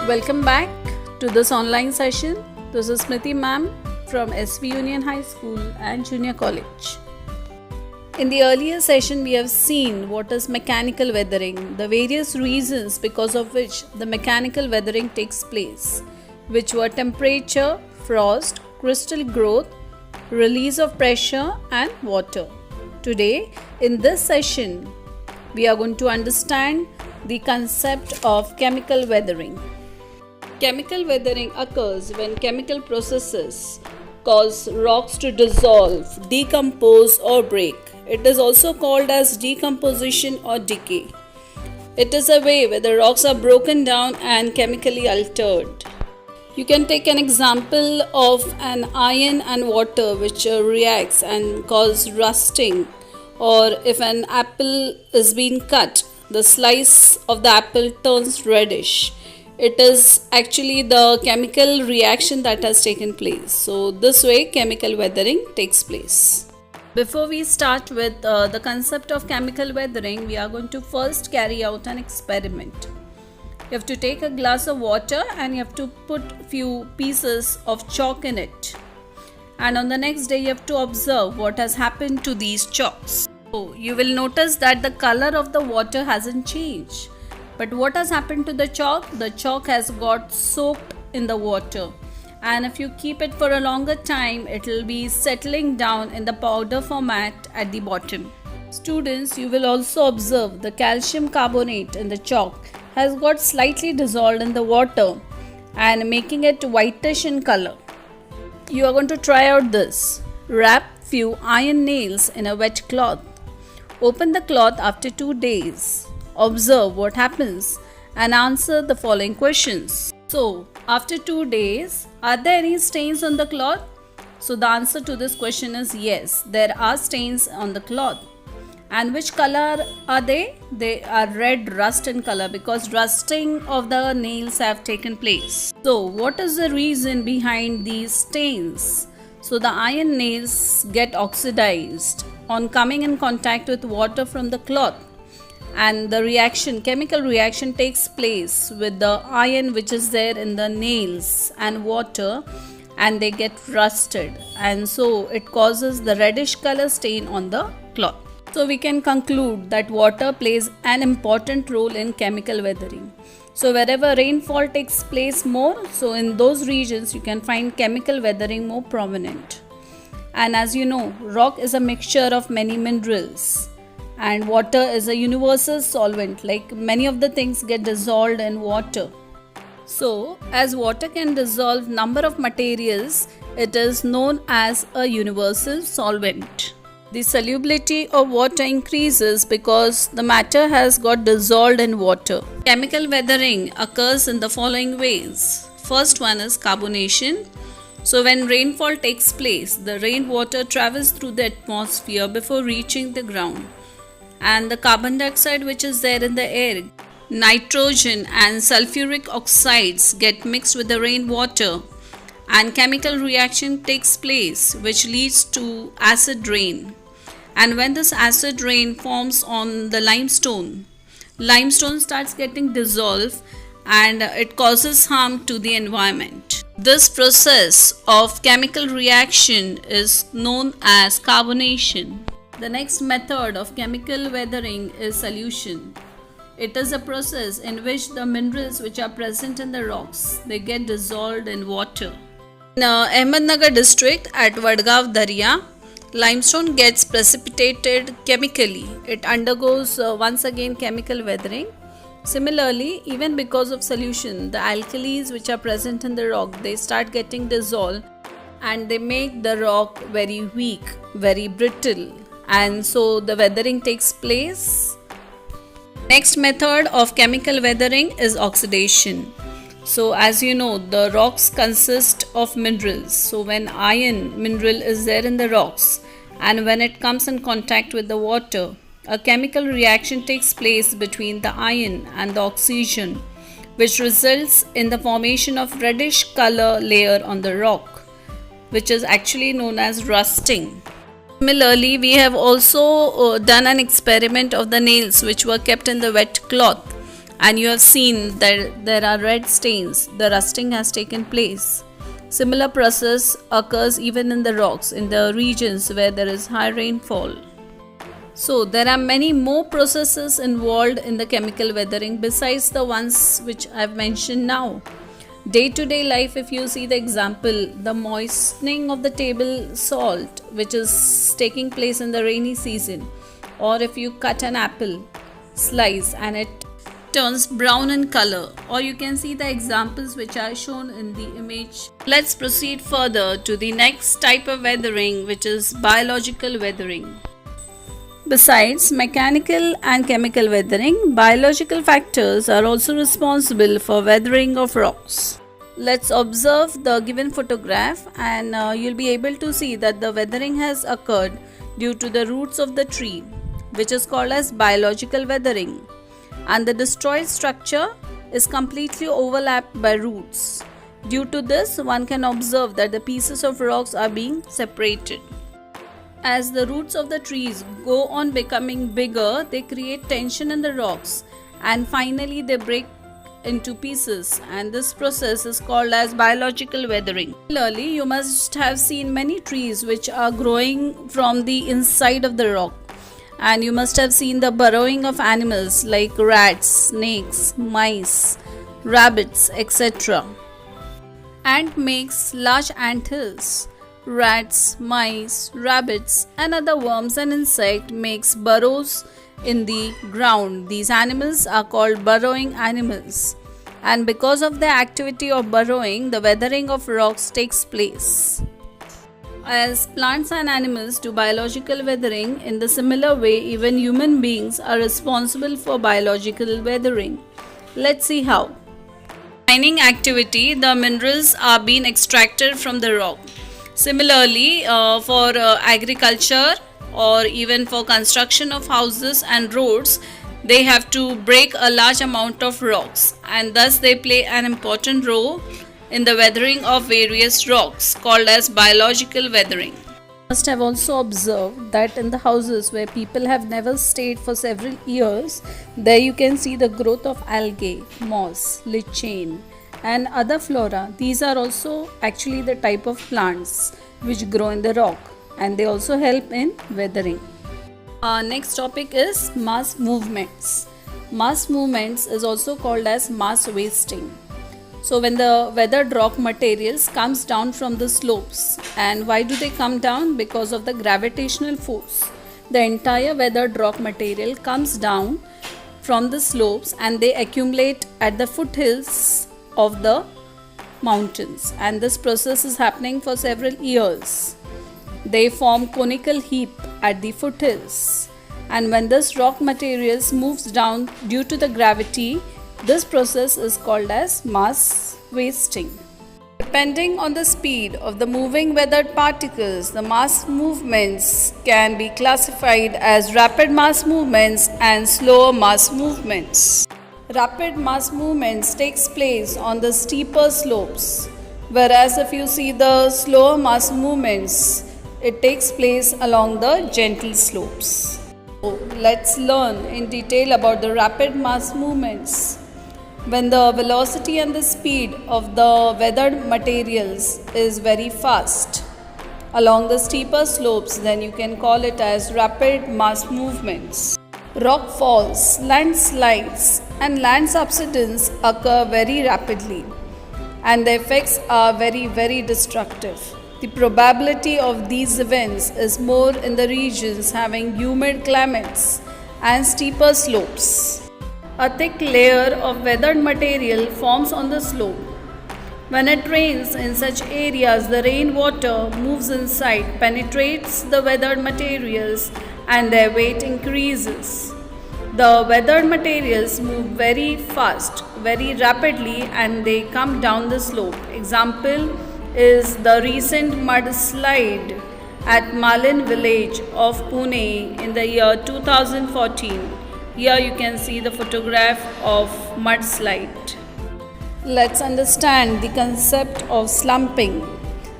Welcome back to this online session. This is Smriti ma'am from SV Union High School and Junior College. In the earlier session, we have seen what is mechanical weathering, the various reasons because of which the mechanical weathering takes place, which were temperature, frost, crystal growth, release of pressure and water. Today, in this session, we are going to understand the concept of chemical weathering. Chemical weathering occurs when chemical processes cause rocks to dissolve, decompose or break. It is also called as decomposition or decay. It is a way where the rocks are broken down and chemically altered. You can take an example of an iron and water which reacts and cause rusting, or if an apple is being cut, the slice of the apple turns reddish. It is actually the chemical reaction that has taken place. So this way chemical weathering takes place. Before we start with the concept of chemical weathering, we are going to first carry out an experiment. You have to take a glass of water and you have to put few pieces of chalk in it. And on the next day you have to observe what has happened to these chalks. So you will notice that the color of the water hasn't changed. But what has happened to the chalk? The chalk has got soaked in the water. And if you keep it for a longer time, it will be settling down in the powder format at the bottom. Students, you will also observe the calcium carbonate in the chalk has got slightly dissolved in the water and making it whitish in color. You are going to try out this. Wrap few iron nails in a wet cloth. Open the cloth after 2 days. Observe what happens and answer the following questions. So, after 2 days, are there any stains on the cloth? So, the answer to this question is yes, there are stains on the cloth. And which color are they? They are red rust in color because rusting of the nails have taken place. So, what is the reason behind these stains? So, the iron nails get oxidized on coming in contact with water from the cloth. And the chemical reaction takes place with the iron which is there in the nails and water, and they get rusted, and so it causes the reddish color stain on the cloth. So we can conclude that water plays an important role in chemical weathering. So wherever rainfall takes place more, so in those regions you can find chemical weathering more prominent. And as you know, rock is a mixture of many minerals. And water is a universal solvent, like many of the things get dissolved in water. So, as water can dissolve number of materials, it is known as a universal solvent. The solubility of water increases because the matter has got dissolved in water. Chemical weathering occurs in the following ways. First one is carbonation. So when rainfall takes place, the rainwater travels through the atmosphere before reaching the ground. And the carbon dioxide which is there in the air, nitrogen and sulfuric oxides get mixed with the rainwater, and chemical reaction takes place which leads to acid rain. And when this acid rain forms on the limestone starts getting dissolved and it causes harm to the environment. This process of chemical reaction is known as carbonation. The next method of chemical weathering is solution. It is a process in which the minerals which are present in the rocks, they get dissolved in water. In Ahmednagar district at Vadgaon Darya, limestone gets precipitated chemically. It undergoes once again chemical weathering. Similarly, even because of solution, the alkalis which are present in the rock, they start getting dissolved and they make the rock very weak, very brittle. And so the weathering takes place. Next method of chemical weathering is oxidation. So as you know, the rocks consist of minerals. So when iron mineral is there in the rocks and when it comes in contact with the water, a chemical reaction takes place between the iron and the oxygen, which results in the formation of reddish color layer on the rock, which is actually known as rusting. Similarly, we have also done an experiment of the nails which were kept in the wet cloth and you have seen that there are red stains, the rusting has taken place. Similar process occurs even in the rocks in the regions where there is high rainfall. So there are many more processes involved in the chemical weathering besides the ones which I have mentioned now. Day-to-day life, if you see the example, the moistening of the table salt which is taking place in the rainy season, or if you cut an apple slice and it turns brown in color, or you can see the examples which are shown in the image. Let's proceed further to the next type of weathering, which is biological weathering. Besides mechanical and chemical weathering, biological factors are also responsible for weathering of rocks. Let's observe the given photograph and you'll be able to see that the weathering has occurred due to the roots of the tree, which is called as biological weathering, and the destroyed structure is completely overlapped by roots. Due to this, one can observe that the pieces of rocks are being separated. As the roots of the trees go on becoming bigger, they create tension in the rocks and finally they break into pieces, and this process is called as biological weathering. Similarly, you must have seen many trees which are growing from the inside of the rock, and you must have seen the burrowing of animals like rats, snakes, mice, rabbits, etc. Ant makes large ant hills. Rats, mice, rabbits and other worms and insects makes burrows in the ground. These animals are called burrowing animals, and because of the activity of burrowing, the weathering of rocks takes place. As plants and animals do biological weathering, in the similar way even human beings are responsible for biological weathering. Let's see how. Mining activity, the minerals are being extracted from the rock. Similarly, for agriculture or even for construction of houses and roads, they have to break a large amount of rocks, and thus they play an important role in the weathering of various rocks called as biological weathering. You must have also observed that in the houses where people have never stayed for several years, there you can see the growth of algae, moss, lichen and other flora. These are also actually the type of plants which grow in the rock, and they also help in weathering. Our next topic is mass movements. Mass movements is also called as mass wasting. So when the weathered rock materials comes down from the slopes, and why do they come down? Because of the gravitational force. The entire weathered rock material comes down from the slopes and they accumulate at the foothills of the mountains, and this process is happening for several years. They form conical heap at the foothills, and when this rock materials moves down due to the gravity, this process is called as mass wasting. Depending on the speed of the moving weathered particles, the mass movements can be classified as rapid mass movements and slower mass movements. Rapid mass movements takes place on the steeper slopes, whereas if you see the slower mass movements, it takes place along the gentle slopes. So let's learn in detail about the rapid mass movements. When the velocity and the speed of the weathered materials is very fast along the steeper slopes, then you can call it as rapid mass movements. Rock falls, landslides and land subsidence occur very rapidly, and the effects are very destructive. The probability of these events is more in the regions having humid climates and steeper slopes. A thick layer of weathered material forms on the slope. When it rains in such areas, the rainwater moves inside, penetrates the weathered materials, and their weight increases. The weathered materials move very fast, very rapidly, and they come down the slope. Example is the recent mudslide at Malin village of Pune in the year 2014. Here you can see the photograph of mudslide. Let's understand the concept of slumping.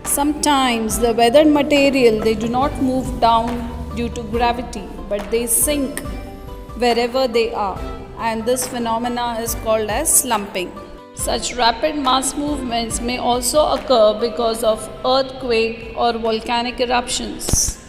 Sometimes the weathered material, they do not move down due to gravity, but they sink wherever they are. and this phenomena is called as slumping. Such rapid mass movements may also occur because of earthquake or volcanic eruptions.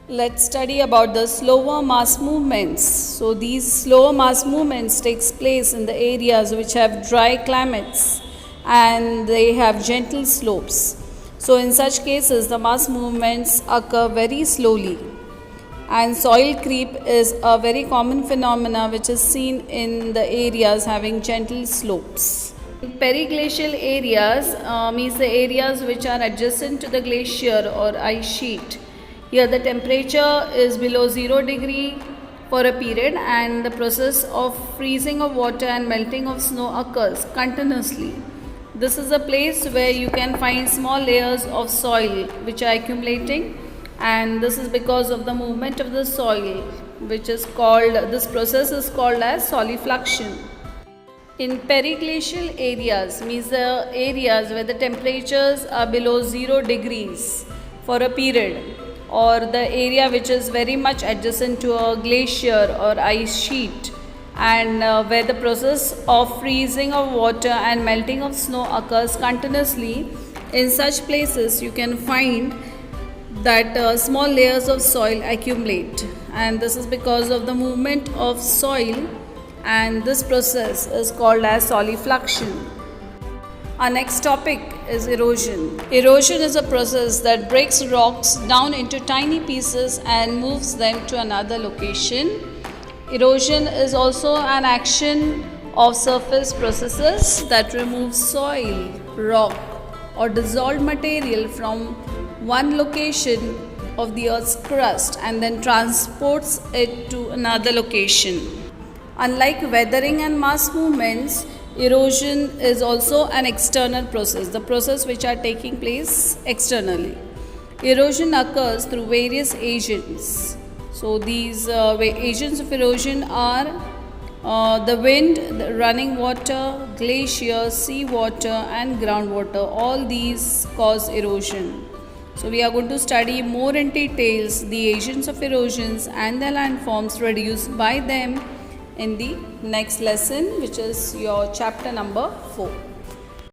Let's study about the slower mass movements. So these slower mass movements takes place in the areas which have dry climates and they have gentle slopes. So in such cases the mass movements occur very slowly, and soil creep is a very common phenomena which is seen in the areas having gentle slopes. Periglacial areas means the areas which are adjacent to the glacier or ice sheet. Here the temperature is below 0 degree for a period and the process of freezing of water and melting of snow occurs continuously. This is a place where you can find small layers of soil which are accumulating, and this is because of the movement of the soil, which is called, this process is called as solifluction. In periglacial areas means the areas where the temperatures are below 0 degrees for a period, or the area which is very much adjacent to a glacier or ice sheet, and where the process of freezing of water and melting of snow occurs continuously. In such places you can find that small layers of soil accumulate, and this is because of the movement of soil, and this process is called as solifluction. Our next topic is erosion. Erosion is a process that breaks rocks down into tiny pieces and moves them to another location. Erosion is also an action of surface processes that remove soil, rock, or dissolved material from one location of the earth's crust and then transports it to another location. Unlike weathering and mass movements, erosion is also an external process, the process which are taking place externally. Erosion occurs through various agents. So these agents of erosion are the wind, the running water, glaciers, sea water and groundwater. All these cause erosion. So we are going to study more in details the agents of erosions and the landforms produced by them in the next lesson, which is your chapter number 4.